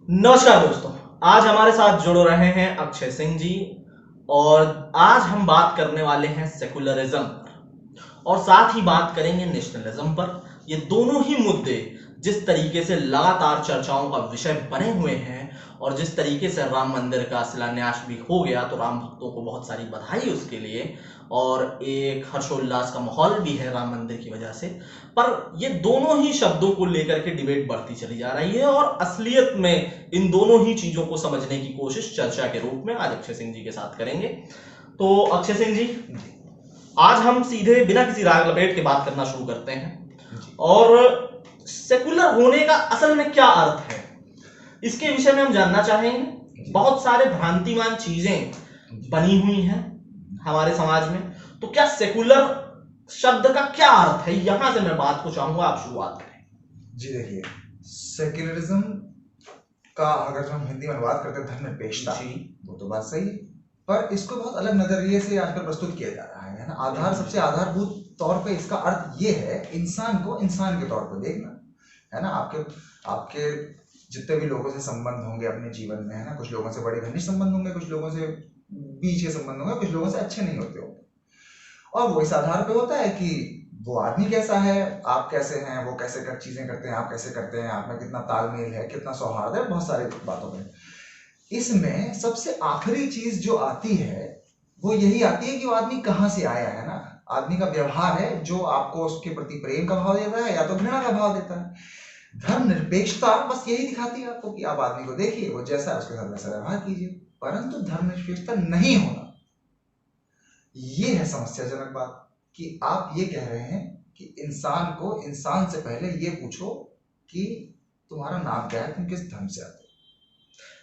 नमस्कार दोस्तों। आज हमारे साथ जुड़ रहे हैं अक्षय सिंह जी और आज हम बात करने वाले हैं सेकुलरिज्म पर और साथ ही बात करेंगे नेशनलिज्म पर। ये दोनों ही मुद्दे जिस तरीके से लगातार चर्चाओं का विषय बने हुए हैं और जिस तरीके से राम मंदिर का शिलान्यास भी हो गया तो राम भक्तों को बहुत सारी बधाई उसके लिए और एक हर्षोल्लास का माहौल भी है राम मंदिर की वजह से। पर ये दोनों ही शब्दों को लेकर के डिबेट बढ़ती चली जा रही है और असलियत में इन दोनों ही चीजों को समझने की कोशिश चर्चा के रूप में आज अक्षय सिंह जी के साथ करेंगे। तो अक्षय सिंह जी, आज हम सीधे बिना किसी राग लपेट के बात करना शुरू करते हैं और सेकुलर होने का असल में क्या अर्थ है इसके विषय में हम जानना चाहेंगे। बहुत सारे भ्रांतिमान चीजें बनी हुई हैं हमारे समाज में, तो क्या सेकुलर शब्द का क्या अर्थ है, यहां से मैं बात को चाहूंगा आप शुरुआत करें। जी देखिए, सेक्युलरिज्म का अगर हम हिंदी में बात करते हैं धर्मनिरपेक्षता, वो तो बात सही है, पर इसको बहुत अलग नजरिए से आजकल प्रस्तुत किया जा रहा है ना। आधार सबसे आधारभूत तौर पे इसका अर्थ ये है इंसान को इंसान के तौर पर देखना, है ना। आपके जितने भी लोगों से संबंध होंगे अपने जीवन में, है ना, कुछ लोगों से बड़े घनिष्ठ संबंध होंगे, कुछ लोगों से बीच के संबंध होंगे, कुछ लोगों से अच्छे नहीं होते होंगे, और वो इस आधार पे होता है कि वो आदमी कैसा है, आप कैसे हैं, वो कैसे चीजें करते हैं, आप कैसे करते हैं, आप में कितना तालमेल है, कितना सौहार्द है, बहुत सारी बातों में। इसमें सबसे आखिरी चीज जो आती है वो यही आती है कि वो आदमी कहाँ से आया है ना। आदमी का व्यवहार है जो आपको उसके प्रति प्रेम का भाव देता है या तो घृणा का भाव देता है। धर्मनिरपेक्षता बस यही दिखाती है आपको कि आप आदमी को देखिए, वो जैसा है उसके साथ वैसा व्यवहार कीजिए, परंतु धर्मनिरपेक्षता नहीं होना, ये है समस्याजनक बात। कि आप ये कह रहे हैं कि इंसान को इंसान से पहले ये पूछो कि तुम्हारा नाम क्या है, तुम किस धर्म से आते हो।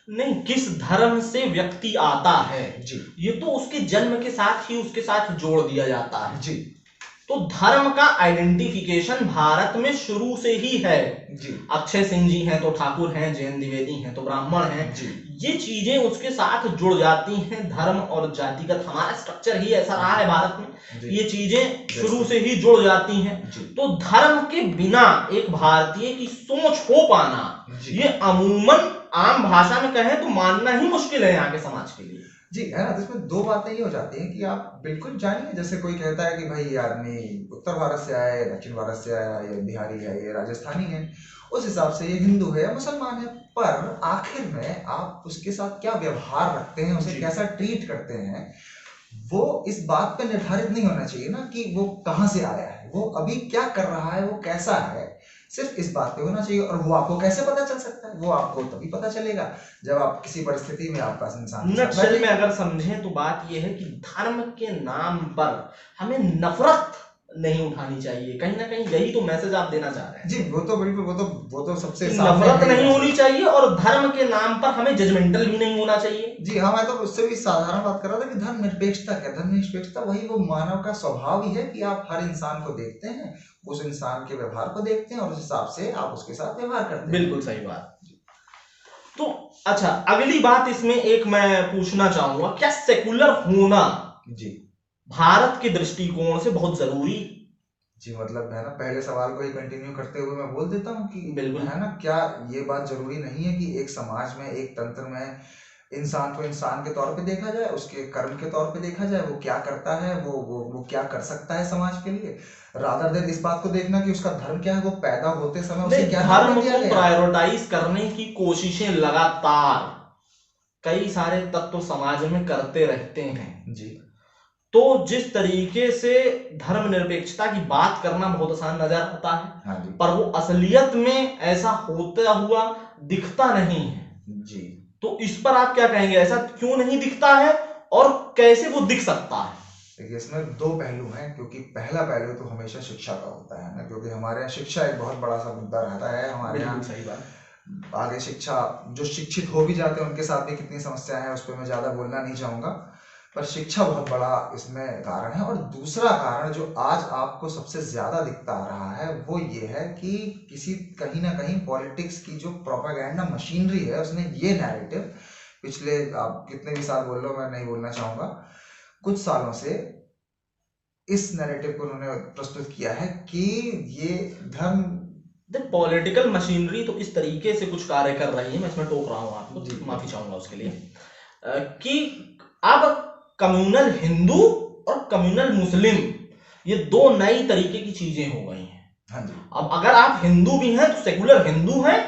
नहीं, किस धर्म से व्यक्ति आता है जी, ये तो उसके जन्म के साथ ही उसके साथ जोड़ दिया जाता है जी। तो धर्म का आइडेंटिफिकेशन भारत में शुरू से ही है जी। अक्षय सिंह जी हैं तो ठाकुर हैं, जैन द्विवेदी हैं तो ब्राह्मण हैं जी। ये चीजें उसके साथ जुड़ जाती हैं। धर्म और जातिगत हमारा स्ट्रक्चर ही ऐसा रहा है भारत में, ये चीजें शुरू से ही जुड़ जाती हैं। तो धर्म के बिना एक भारतीय की सोच हो पाना ये अमूमन आम भाषा में कहें तो मानना ही मुश्किल है यहाँ के समाज के लिए। जी, है ना। इसमें दो बातें ये हो जाती हैं कि आप बिल्कुल जानिए, जैसे कोई कहता है कि भाई ये आदमी उत्तर भारत से आया है, दक्षिण भारत से आया है, ये बिहारी है, ये राजस्थानी है, उस हिसाब से ये हिंदू है या मुसलमान है, पर आखिर में आप उसके साथ क्या व्यवहार रखते हैं, उसे कैसा ट्रीट करते हैं, वो इस बात पे निर्धारित नहीं होना चाहिए ना कि वो कहाँ से आया है, वो अभी क्या कर रहा है, वो कैसा है, सिर्फ इस बात पे होना चाहिए। और वो आपको कैसे पता चल सकता है? वो आपको तभी पता चलेगा जब आप किसी परिस्थिति में आपका इंसान नक्सल में अगर समझें तो बात यह है कि धर्म के नाम पर हमें नफरत नहीं उठानी चाहिए। कहीं ना कहीं यही तो मैसेज आप देना चाह रहे हैं। जी, वो तो बिल्कुल, वो तो सबसे नफरत नहीं होनी चाहिए और धर्म के नाम पर हमें जजमेंटल भी नहीं होना चाहिए। जी हाँ, मैं तो उससे भी साधारण बात कर रहा था कि धर्मनिरपेक्षता क्या, धर्मनिरपेक्षता वही वो मानव का स्वभाव ही है कि आप हर इंसान को देखते हैं, उस इंसान के व्यवहार को देखते हैं और उस हिसाब से आप उसके साथ व्यवहार करते हैं। बिल्कुल सही बात। तो अच्छा, अगली बात इसमें एक मैं पूछना चाहूंगा, क्या सेकुलर होना जी भारत के दृष्टिकोण से बहुत जरूरी? जी, मतलब है ना, पहले सवाल को ही कंटिन्यू करते हुए मैं बोल देता हूँ कि बिल्कुल, है ना, क्या ये बात जरूरी नहीं है कि एक समाज में, एक तंत्र में इंसान को इंसान के तौर पे देखा जाए, उसके कर्म के तौर पे देखा जाए, वो क्या करता है, वो क्या कर सकता है समाज के लिए, रादर देन इस बात को देखना कि उसका धर्म क्या है, वो पैदा होते समय उसे क्या धर्म को प्रायोरिटाइज करने की कोशिशें लगातार कई सारे तत्व समाज में करते रहते हैं। जी। तो जिस तरीके से धर्मनिरपेक्षता की बात करना बहुत आसान नजर आता है, हाँ जी। पर वो असलियत में ऐसा होता हुआ दिखता नहीं है। जी। तो इस पर आप क्या कहेंगे, ऐसा क्यों नहीं दिखता है और कैसे वो दिख सकता है? देखिए, इसमें दो पहलू हैं, क्योंकि पहला पहलू तो हमेशा शिक्षा का होता है ना, क्योंकि हमारे यहाँ शिक्षा एक बहुत बड़ा सा मुद्दा रहता है हमारे यहाँ। सही बात। आगे शिक्षा, जो शिक्षित हो भी जाते हैं उनके साथ भी कितनी समस्याएं हैं, उस पर मैं ज्यादा बोलना नहीं चाहूंगा, पर शिक्षा बहुत बड़ा इसमें कारण है। और दूसरा कारण जो आज आपको सबसे ज्यादा दिखता आ रहा है वो ये है कि किसी कहीं ना कहीं पॉलिटिक्स की जो प्रोपेगेंडा मशीनरी है, उसने ये नैरेटिव पिछले, आप कितने भी साल बोल लो, मैं नहीं बोलना चाहूंगा, कुछ सालों से इस नैरेटिव को उन्होंने प्रस्तुत किया है कि ये धर्म पॉलिटिकल मशीनरी तो इस तरीके से कुछ कार्य कर रही है, मैं इसमें टोक रहा हूँ आपको, जी। माफी चाहूंगा उसके लिए, कि अब कम्युनल हिंदू और कम्युनल मुस्लिम ये दो नई तरीके की चीजें हो गई हैं। हाँ जी। अब अगर आप हिंदू भी हैं तो सेकुलर हिंदू हैं,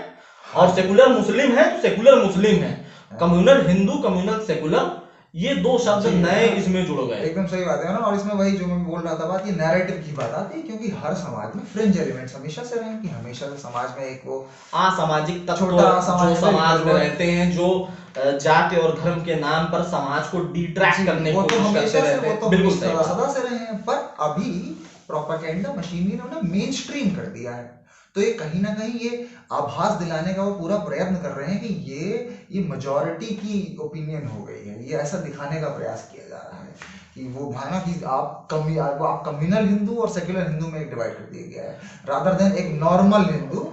हाँ और सेकुलर मुस्लिम है तो सेकुलर मुस्लिम है। हाँ। कम्युनल हिंदू, कम्युनल सेकुलर, ये दो शब्द जी, नए हाँ। इसमें जुड़ गए। एकदम सही बात है ना। और इसमें वही जो मैं बोल रहा था बात, ये नैरेटिव की बात आती है, क्योंकि हर समाज में फ्रिंज एलिमेंट्स हमेशा से रहे, कि हमेशा से समाज में एक वो असामाजिक तत्व छोटा जो समाज समाज में वो- रहते हैं, जो जाति और धर्म के नाम पर समाज को डिट्रैक्ट जी, करने की वो तो कोशिश हमेशा करते से रहते वो हैं। तो बिल्कुल हमेशा सही बात। सदा से रहे हैं, पर अभी प्रोपेगेंडा मशीनरी ने उन्हें मेन स्ट्रीम कर दिया है। तो ये कहीं ना कहीं ये आभास दिलाने का वो पूरा प्रयत्न कर रहे हैं कि ये मेजॉरिटी की ओपिनियन हो गई है। ये ऐसा दिखाने का प्रयास किया जा रहा है कि वो भाना कि आप कम्युनल हिंदू और सेक्युलर हिंदू में एक डिवाइड कर दिया गया है, रादर देन एक नॉर्मल हिंदू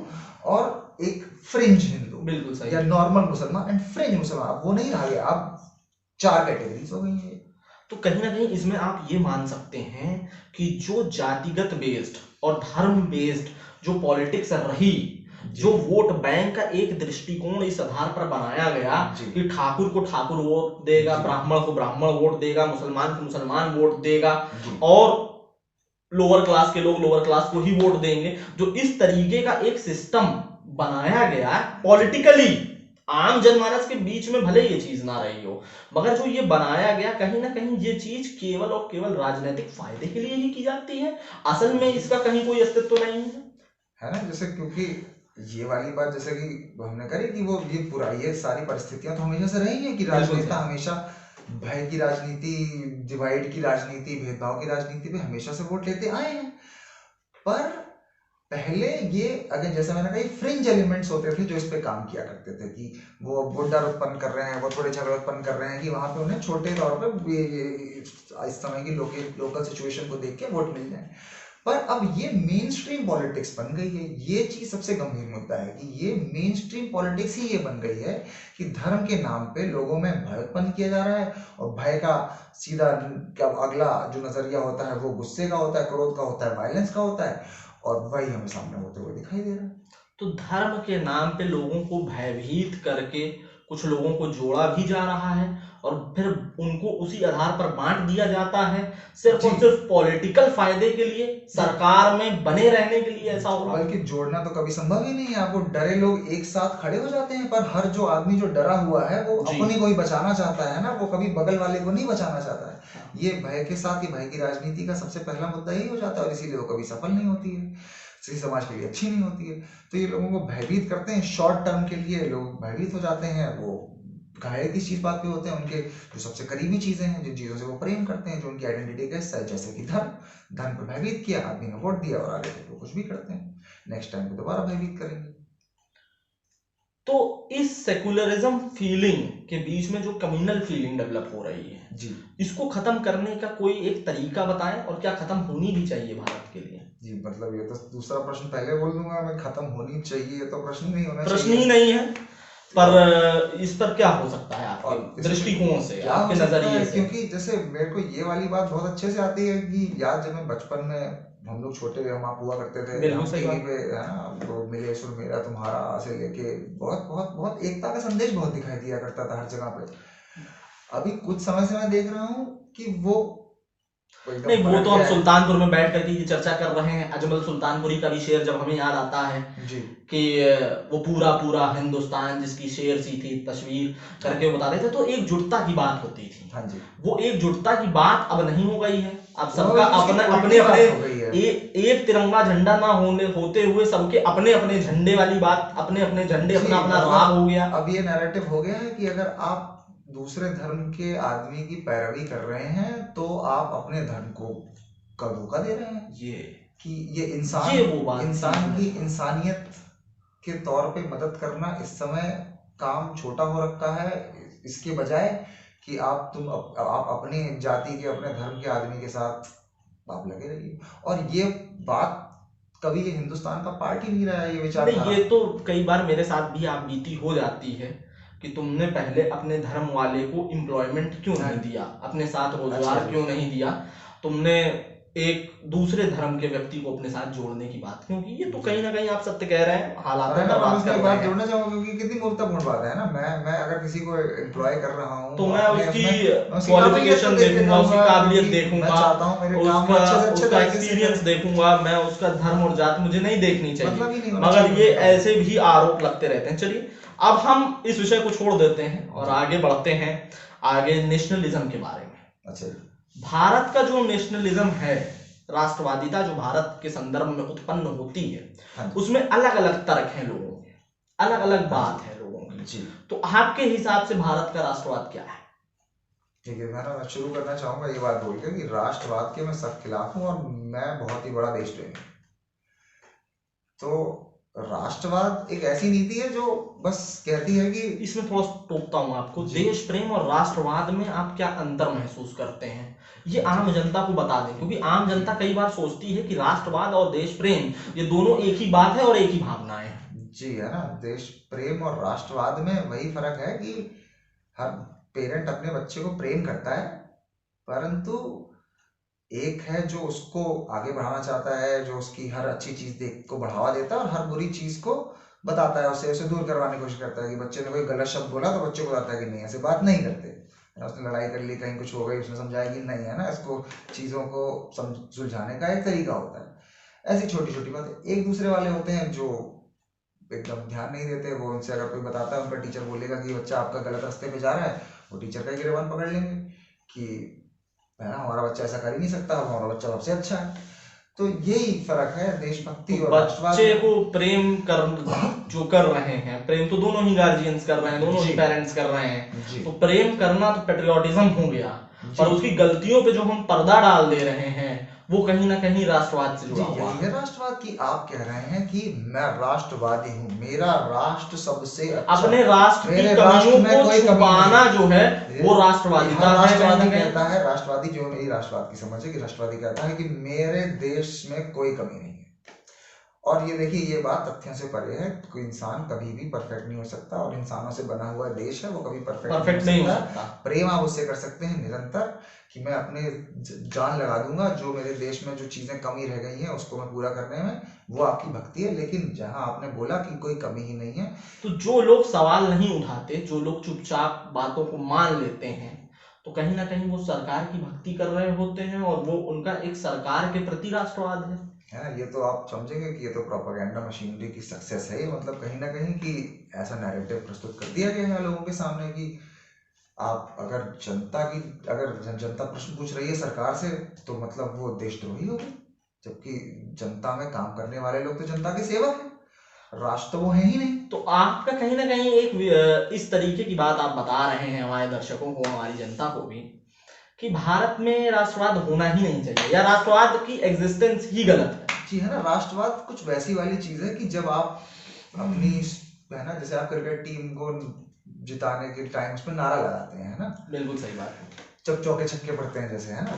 और एक फ्रिंज हिंदू। बिल्कुल सही। या नॉर्मल मुसलमान एंड फ्रिंज मुसलमान, अब वो नहीं रहा गया, अब 4 कैटेगरीज हो गई है। तो कहीं ना कहीं इसमें आप ये मान सकते हैं कि जो जातिगत बेस्ड और धर्म बेस्ड जो पॉलिटिक्स रही, जो वोट बैंक का एक दृष्टिकोण इस आधार पर बनाया गया जी। कि ठाकुर को ठाकुर वोट देगा, जी। ब्राह्मण को ब्राह्मण वोट देगा, मुसलमान को मुसलमान वोट देगा, जी। और लोअर क्लास के लोग लोअर क्लास को ही वोट देंगे, जो इस तरीके का एक सिस्टम बनाया गया पॉलिटिकली, आम जनमानस के बीच में भले ये चीज ना रही हो, मगर जो ये बनाया गया, कहीं ना कहीं ये चीज केवल और केवल राजनीतिक फायदे के लिए ही की जाती है। असल में इसका कहीं कोई अस्तित्व नहीं है ना। जैसे क्योंकि ये वाली बात जैसे कि हमने करी कि वो ये पूरा ये सारी परिस्थितियां तो हमेशा से रही है कि राजनेता हमेशा भय की राजनीति, डिवाइड की राजनीति, भेदभाव की राजनीति पे हमेशा से वोट लेते आए हैं। पर पहले ये अगर जैसे मैंने कहा फ्रिंज एलिमेंट्स होते थे जो इस पे काम किया करते थे, कि वो डर उत्पन्न कर रहे हैं, वो थोड़े झगड़े उत्पन्न कर रहे हैं, कि वहां पे उन्हें छोटे तौर पे इस समय की लोकल सिचुएशन को देख के वोट मिल जाए। पर अब ये मेन स्ट्रीम पॉलिटिक्स बन गई है। ये चीज सबसे गंभीर मुद्दा है कि ये मेन स्ट्रीम पॉलिटिक्स ही ये बन गई है कि धर्म के नाम पे लोगों में भय उत्पन्न किया जा रहा है, और भय का सीधा क्या अगला जो नजरिया होता है वो गुस्से का होता है, क्रोध का होता है, वायलेंस का होता है, और वही हमें सामने होते हुए दिखाई दे रहा है। तो धर्म के नाम पे लोगों को भयभीत करके कुछ लोगों को जोड़ा भी जा रहा है, और फिर उनको उसी आधार पर बांट दिया जाता है, सिर्फ और सिर्फ पॉलिटिकल फायदे के लिए, सरकार में बने रहने के लिए ऐसा हो रहा है। बल्कि जोड़ना तो कभी संभव ही नहीं है। आपको डरे लोग एक साथ खड़े हो जाते हैं, पर हर जो आदमी जो डरा हुआ है वो अपनी को ही बचाना चाहता है ना, वो कभी बगल वाले को नहीं बचाना चाहता है। ये भय के साथ ही भय की राजनीति का सबसे पहला मुद्दा यही हो जाता है, और इसीलिए वो कभी सफल नहीं होती है, किसी समाज के लिए अच्छी नहीं होती है। तो ये लोगों को भयभीत करते हैं, शॉर्ट टर्म के लिए लोग भयभीत हो जाते हैं। वो घायल किस चीज बात पे होते हैं, उनके जो सबसे करीबी चीजें हैं, जिन चीजों से वो प्रेम करते हैं, जो उनकी आइडेंटिटी का हिस्सा है, जैसे कि धर्म पर भयभीत किया, आदमी ने वोट दिया, और आगे तो कुछ भी करते हैं, नेक्स्ट टाइम पे दोबारा भयभीत करेंगे। तो इस सेकुलरिज्म फीलिंग के बीच में जो कम्युनल फीलिंग डेवलप हो रही है जी, इसको खत्म करने का कोई एक तरीका बताएं, और क्या खत्म होनी भी चाहिए भारत के लिए? जी, मतलब ये तो दूसरा प्रश्न पहले बोल दूंगा मैं, खत्म होनी चाहिए तो प्रश्न ही नहीं होना चाहिए, प्रश्न ही नहीं है, पर इस पर क्या हो सकता है आपके दृष्टिकोण से, आपके नजरिए से? क्योंकि जैसे मेरे को ये वाली बात बहुत अच्छे से आती है कि याद जब मैं बचपन में हम लोग छोटे हम आप हुआ करते थे, हम टीवी पे है ना, तो मिले सुर मेरा तुम्हारा से लेके बहुत बहुत बहुत एकता का संदेश बहुत दिखाई दिया करता था हर जगह पे। अभी कुछ समय से मैं देख रहा हूँ कि वो नहीं, वो तो हम सुल्तानपुर में बैठ करके ये चर्चा कर रहे हैं। अजमल सुल्तानपुरी का भी शेर जब हमें याद आता है जी, कि वो पूरा पूरा हिंदुस्तान जिसकी शेर सी थी तस्वीर करके बता रहे थे, तो एकजुटता की बात होती थी। हाँ जी, वो एकजुटता की बात अब नहीं हो गई है। अब सबका अपने अपने एक तिरंगा झंडा ना होते हुए सबके अपने अपने झंडे वाली बात, अपने अपने झंडे, अपना अपना राग हो गया। अब ये नैरेटिव हो गया है कि अगर आप दूसरे धर्म के आदमी की पैरवी कर रहे हैं तो आप अपने धर्म को धोखा दे रहे हैं। ये इंसान की इंसानियत के तौर पे मदद करना इस समय काम छोटा हो रखा है, इसके बजाय कि आप अपने जाति के, अपने धर्म के आदमी के साथ आप लगे रहिए। और ये बात कभी ये हिंदुस्तान का पार्ट ही नहीं रहा है, ये विचारधारा। ये तो कई बार मेरे साथ भी आप बीती हो जाती है कि तुमने पहले अपने धर्म वाले को एम्प्लॉयमेंट क्यों नहीं दिया, अपने साथ रोजगार क्यों नहीं दिया, तुमने एक दूसरे धर्म के व्यक्ति को अपने साथ जोड़ने की बात, क्योंकि ये तो कहीं ना कहीं आप सत्य कह रहे हैं, हालात मैं बर्बाद उसमें कर एक रहे बात हैं। जोड़ना चाहूंगा क्योंकि कितनी मूर्खतापूर्ण बात है ना। मैं अगर किसी को एम्प्लॉय कर रहा हूँ तो मैं अपने उसकी उसमें क्वालिफिकेशन देखूंगा, उसकी काबिलियत मैं देखूंगा, चाहता हूँ मेरे काम को अच्छे से अच्छे उसका तरीके से एक्सपीरियंस करें। देखूंगा, मैं उसका धर्म और जाति मुझे नहीं देखनी मतलब ही चाहिए, नहीं होना मगर चाहिए ये उनका। ऐसे भी आरोप लगते रहते हैं। चलिए अब हम इस विषय को छोड़ देते हैं और आगे बढ़ते हैं आगे नेशनलिज्म के बारे में। अच्छा, भारत का जो नेशनलिज्म है, राष्ट्रवादिता जो भारत के संदर्भ में उत्पन्न होती है, उसमें अलग अलग तर्क हैं लोगों के, अलग अलग बात है लोगों की जी। तो आपके हिसाब से भारत का राष्ट्रवाद क्या है? ठीक है, मैं शुरू करना चाहूंगा ये बात बोल के कि राष्ट्रवाद के मैं सख्त खिलाफ हूँ और मैं बहुत ही बड़ा देशप्रेमी हूँ। तो राष्ट्रवाद एक ऐसी नीति है जो बस कहती है कि, इसमें थोड़ा टोकता हूँ आपको, देश प्रेम और राष्ट्रवाद में आप क्या अंतर महसूस करते हैं, ये आम जनता को बता दें, क्योंकि आम जनता कई बार सोचती है कि राष्ट्रवाद और देश प्रेम ये दोनों एक ही बात है और एक ही भावनाएं हैं। जी है ना, देश प्रेम और राष्ट्रवाद में वही फर्क है कि हर पेरेंट अपने बच्चे को प्रेम करता है, परंतु एक है जो उसको आगे बढ़ाना चाहता है, जो उसकी हर अच्छी चीज देख को बढ़ावा देता है और हर बुरी चीज को बताता है, उसे दूर करवाने की कोशिश करता है कि बच्चे ने कोई गलत शब्द बोला तो बच्चे को बताता है कि नहीं ऐसे बात नहीं करते, उसने लड़ाई कर ली, कहीं कुछ हो गई, उसने समझाया कि नहीं है ना, इसको चीजों को सुलझाने का एक तरीका होता है। ऐसी छोटी छोटी बातें। एक दूसरे वाले होते हैं जो एकदम ध्यान नहीं देते, वो उनसे अगर कोई बताता है, उनका टीचर बोलेगा कि बच्चा आपका गलत रास्ते पे जा रहा है, वो टीचर का ही गिरबान पकड़ लेंगे कि है ना हमारा बच्चा ऐसा कर ही नहीं सकता, हमारा बच्चा सबसे अच्छा है। तो यही फर्क है देशभक्ति और राष्ट्रवाद। बच्चे को प्रेम कर जो कर रहे हैं, प्रेम तो दोनों ही गार्जियंस कर रहे हैं, दोनों ही पेरेंट्स कर रहे हैं, तो प्रेम करना तो पेट्रियोटिज्म हो गया, और उसकी गलतियों पे जो हम पर्दा डाल दे रहे हैं वो कहीं ना कहीं राष्ट्रवाद से जुड़ा हुआ है। राष्ट्रवाद की आप कह रहे हैं कि मैं राष्ट्रवादी हूँ, मेरा राष्ट्र सबसे अच्छा, अपने राष्ट्र की कमियों को छुपाना जो है वो राष्ट्रवादिता है। राष्ट्रवादी कहता है, राष्ट्रवादी जो मेरी राष्ट्रवाद की समझ है कि राष्ट्रवादी कहता है कि मेरे देश में कोई कमी नहीं है। और ये देखिए, ये बात तथ्यों से परे है, कोई इंसान कभी भी परफेक्ट नहीं हो सकता और इंसानों से बना हुआ देश है, वो कभी परफेक्ट नहीं हो सकता। प्रेम आप उससे कर सकते हैं निरंतर कि मैं अपने जान लगा दूंगा, जो मेरे देश में जो चीजें कमी रह गई हैं उसको मैं पूरा करने में, वो आपकी भक्ति है। लेकिन जहां आपने बोला कि कोई कमी ही नहीं है, तो जो लोग सवाल नहीं उठाते, जो लोग चुपचाप बातों को मान लेते हैं, तो कहीं ना कहीं वो सरकार की भक्ति कर रहे होते हैं और वो उनका एक सरकार के प्रति राष्ट्रवाद है ना। ये तो आप समझेंगे कि ये तो प्रोपेगेंडा मशीनरी की सक्सेस है, मतलब कहीं ना कहीं कि ऐसा नैरेटिव प्रस्तुत कर दिया गया है लोगों के सामने कि आप अगर जनता प्रश्न पूछ रही है सरकार से तो मतलब वो देशद्रोही होगी, जबकि जनता में काम करने वाले लोग तो जनता के सेवक हैं, राष्ट्र तो वो है ही नहीं। तो आपका कहीं ना कहीं एक इस तरीके की बात आप बता रहे हैं हमारे दर्शकों को, हमारी जनता को भी, कि भारत में राष्ट्रवाद होना ही नहीं चाहिए या राष्ट्रवाद की एग्जिस्टेंस ही गलत है। जी है ना, राष्ट्रवाद कुछ वैसी वाली चीज है कि जब आप अपनी है ना, जैसे आप क्रिकेट टीम को जिताने के टाइम उस पर नारा लगाते हैं, है ना, बिल्कुल सही बात है, जब चौके छक्के पड़ते हैं जैसे, है ना,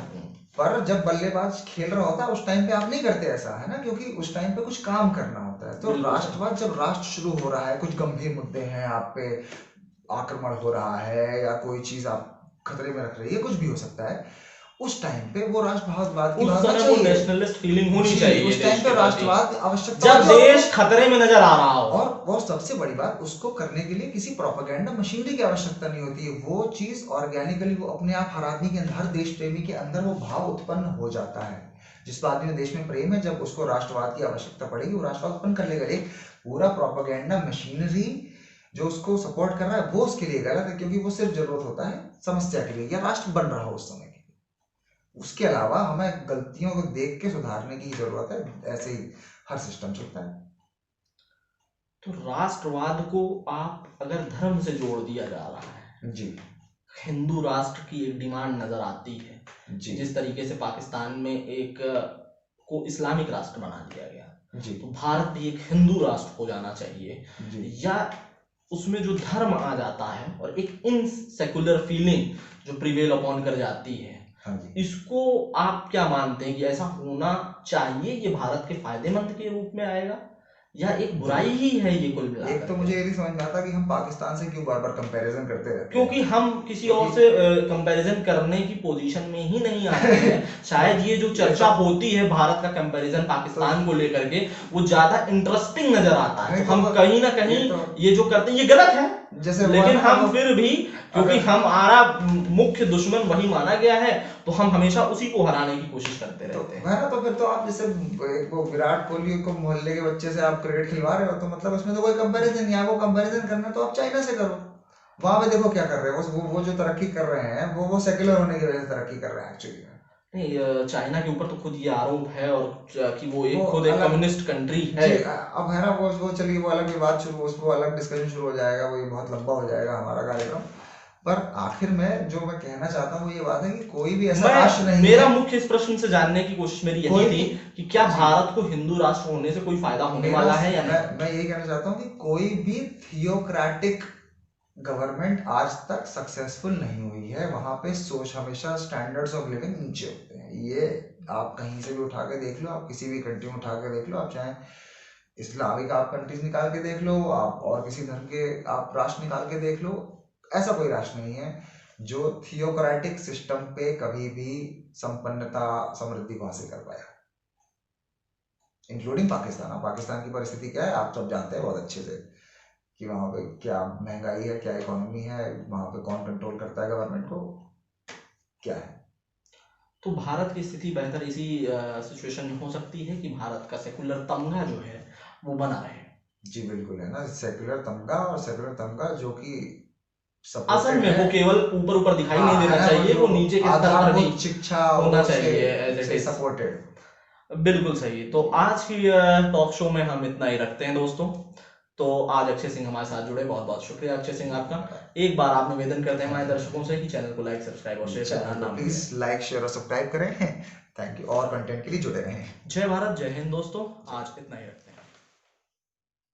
पर जब बल्लेबाज खेल रहा होता है उस टाइम पे आप नहीं करते ऐसा, है ना, क्योंकि उस टाइम पे कुछ काम करना होता है। तो राष्ट्रवाद जब राष्ट्र शुरू हो रहा है, कुछ गंभीर मुद्दे हैं, आप पे आक्रमण हो रहा है या कोई चीज आप खतरे में रख रही है, कुछ भी हो सकता है, उस टाइम पे वो राष्ट्रवाद की भावना चाहिए, नेशनलिस्ट फीलिंग होनी चाहिए उस टाइम पे राष्ट्रवाद आवश्यक, जब देश खतरे में नजर आ रहा हो। और वो सबसे बड़ी बात, उसको करने के लिए किसी प्रोपेगेंडा मशीनरी की आवश्यकता नहीं होती है, वो चीज ऑर्गेनिकली वो अपने आप हर आदमी के अंदर, हर देश प्रेमी के अंदर वो भाव उत्पन्न हो जाता है। जिस आदमी में देश में प्रेम है, जब उसको राष्ट्रवाद की आवश्यकता पड़ेगी वो राष्ट्रवाद उत्पन्न कर लेगा। एक पूरा प्रोपेगेंडा मशीनरी जो उसको सपोर्ट कर रहा है वो उसके लिए गलत है, क्योंकि वो सिर्फ जरूरत होता है समस्या के लिए या राष्ट्र बन रहा हो उस समय के लिए, उसके अलावा हमें गलतियों को देख के सुधारने की जरूरत है। ऐसे ही हर सिस्टम चलता है। तो राष्ट्रवाद को आप अगर धर्म से जोड़ दिया जा रहा है जी, हिंदू राष्ट्र की एक डिमांड नजर आती है जी, जिस तरीके से पाकिस्तान में एक को इस्लामिक राष्ट्र बना दिया गया जी, तो भारत भी एक हिंदू राष्ट्र हो जाना चाहिए जी, या उसमें जो धर्म आ जाता है और एक इन सेकुलर फीलिंग जो प्रिवेल अपॉन कर जाती है, हाँ जी, इसको आप क्या मानते हैं कि ऐसा होना चाहिए, ये भारत के फायदेमंद के रूप में आएगा या एक बुराई ही है ये कुल एक मिलाकर? तो मुझे ये नहीं समझ में आता कि हम पाकिस्तान से क्यों बार बार कंपैरिजन करते रहते हैं। क्योंकि हम किसी और से कंपैरिजन करने की पोजीशन में ही नहीं आते हैं। शायद ये जो चर्चा होती है भारत का कंपैरिजन पाकिस्तान को लेकर के, वो ज्यादा इंटरेस्टिंग नजर आता है। तो हम कहीं ना कहीं ये जो करते हैं ये गलत है, जैसे लेकिन हम फिर भी, क्योंकि हमारा मुख्य दुश्मन वही माना गया है, तो हम हमेशा उसी को हराने की कोशिश करते रहते हैं। तो फिर तो आप जैसे वो विराट कोहली को मोहल्ले के बच्चे से आप क्रिकेट खिलवा रहे हो, तो मतलब उसमें तो कोई कंपैरिजन नहीं है। वो कंपैरिजन करना तो आप चाइना से करो, वहां पे देखो क्या कर रहे हैं वो जो तरक्की कर रहे हैं वो सेक्युलर होने की वजह से तरक्की कर रहे हैं एक्चुअली। नहीं, चाइना के ऊपर तो खुद ये आरोप है और कि वो खुद एक कम्युनिस्ट कंट्री है। अब है ना वो चलिए वो अलग विवाद शुरू, उस पर अलग डिस्कशन शुरू हो जाएगा, वो ये बहुत लंबा हो जाएगा हमारा कार्यक्रम। पर आखिर में जो मैं कहना चाहता हूँ वो ये बात है कि कोई भी ऐसा राष्ट्र नहीं मेरा है। मुख्य इस प्रश्न से जानने की कोशिश मेरी यही थी कि क्या भारत को हिंदू राष्ट्र होने से कोई फायदा होने वाला है या नहीं? मैं यही कहना चाहता हूँ कि कोई भी थियोक्रेटिक गवर्नमेंट आज तक सक्सेसफुल नहीं हुई है। वहां पे सोच हमेशा स्टैंडर्ड्स ऑफ लिविंग नीचे होते हैं। ये आप कहीं से भी उठा के देख लो, आप किसी भी कंट्री में उठा के देख लो, आप चाहे इस्लामिक आप कंट्रीज निकाल के देख लो, आप और किसी धर्म के आप राष्ट्र निकाल के देख लो, ऐसा कोई राष्ट्र नहीं है जो थियोक्रेटिक सिस्टम पे कभी भी संपन्नता समृद्धि को हासिल कर पाया, इंक्लूडिंग पाकिस्तान। पाकिस्तान की परिस्थिति क्या है आप सब जानते हैं बहुत अच्छे से, कि वहाँ पे क्या महंगाई है, क्या इकोनॉमी है, वहाँ पे कौन कंट्रोल करता है गवर्नमेंट को, क्या है। तो भारत की स्थिति बेहतर इसी सिचुएशन में हो सकती है कि भारत का सेकुलर तमगा जो है वो बना रहे। जी बिल्कुल है ना, सेकुलर तमगा, और सेकुलर तमगा जो कि असल में वो केवल ऊपर ऊपर दिखाई नहीं देना चाहिए, वो नीचे के स्तर पर भी शिक्षा होना चाहिए सपोर्टेड। बिल्कुल सही। तो आज की टॉक शो में हम इतना ही रखते हैं दोस्तों। तो आज अक्षय सिंह हमारे साथ जुड़े, बहुत बहुत शुक्रिया अक्षय सिंह आपका। एक बार आप निवेदन करते हैं हमारे दर्शकों से कि चैनल को लाइक सब्सक्राइब और शेयर करना, प्लीज लाइक शेयर और सब्सक्राइब करें। थैंक यू, और कंटेंट के लिए जुड़े रहें। जय भारत, जय हिंद दोस्तों, आज इतना ही रखते हैं।